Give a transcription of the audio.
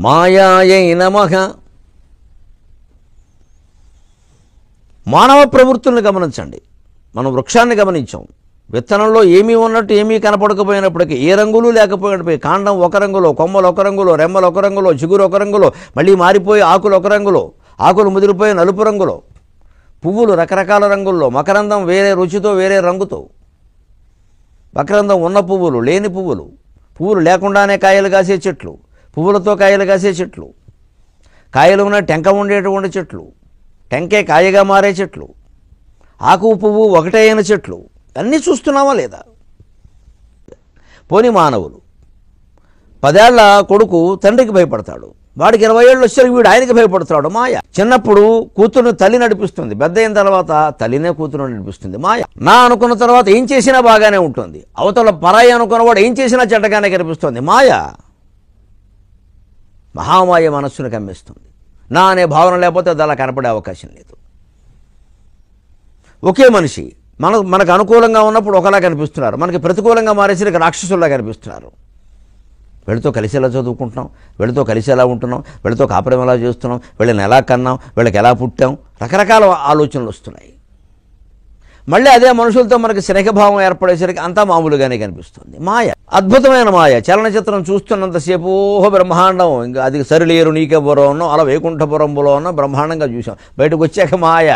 మాయాయై నమః. మానవ ప్రవృత్తులను గమనించండి. మనం వృక్షాన్ని గమనించాం. విత్తనంలో ఏమీ ఉన్నట్టు ఏమీ కనపడకపోయినప్పటికీ, ఏ రంగులు లేకపోయినప్పటికీ, కాండం ఒక రంగులో, కొమ్మలు ఒక రంగులో, రెమ్మలు ఒక రంగులో, చిగురు ఒక రంగులో, మళ్ళీ మారిపోయి ఆకులు ఒక రంగులో, ఆకులు ముదిరిపోయి నలుపు రంగులో, పువ్వులు రకరకాల రంగుల్లో, మకరందం వేరే రుచితో వేరే రంగుతో, మకరందం ఉన్న పువ్వులు, లేని పువ్వులు, పువ్వులు లేకుండానే కాయలు కాసే చెట్లు, పువ్వులతో కాయలు కాసే చెట్లు, కాయలు ఉన్న టెంక ఉండేటువంటి చెట్లు, టెంకే కాయగా మారే చెట్లు, ఆకు పువ్వు ఒకటే అయిన చెట్లు, అన్నీ చూస్తున్నావా లేదా? పోని మానవులు, 10 ఏళ్ల కొడుకు తండ్రికి భయపడతాడు, వాడికి 20 ఏళ్ళు వచ్చేసరికి వీడు ఆయనకి భయపడతాడు. మాయ. చిన్నప్పుడు కూతురుని తల్లి నడిపిస్తుంది, పెద్ద అయిన తర్వాత తల్లినే కూతురు నడిపిస్తుంది. మాయ. నా అనుకున్న తర్వాత ఏం చేసినా బాగానే ఉంటుంది, అవతల పరాయి అనుకున్నవాడు ఏం చేసినా చెడ్డగానే కనిపిస్తుంది. మాయ. మహామాయ మనస్సును కమ్మేస్తుంది. నా అనే భావన లేకపోతే అది అలా కనపడే అవకాశం లేదు. ఒకే మనిషి మనకు అనుకూలంగా ఉన్నప్పుడు ఒకలా కనిపిస్తున్నారు, మనకి ప్రతికూలంగా మారేసరికి రాక్షసుల్లా కనిపిస్తున్నారు. వీళ్ళతో కలిసి ఎలా చదువుకుంటున్నాం, వీళ్ళతో కలిసి ఎలా ఉంటున్నాం, వీళ్ళతో కాపురం ఎలా చేస్తున్నాం, వీళ్ళని ఎలా కన్నాం, వీళ్ళకి ఎలా పుట్టాం, రకరకాల ఆలోచనలు వస్తున్నాయి. మళ్ళీ అదే మనుషులతో మనకి స్నేహభావం ఏర్పడేసరికి అంతా మామూలుగానే కనిపిస్తుంది. మాయ. అద్భుతమైన మాయ. చలనచిత్రం చూస్తున్నంతసేపు ఓహో బ్రహ్మాండం, ఇంకా అది సరిలేరు నీకెవ్వరో అన్నో, అలా వైకుంఠపురంలో ఉన్న బ్రహ్మాండంగా చూసాం. బయటకు వచ్చాక మాయ.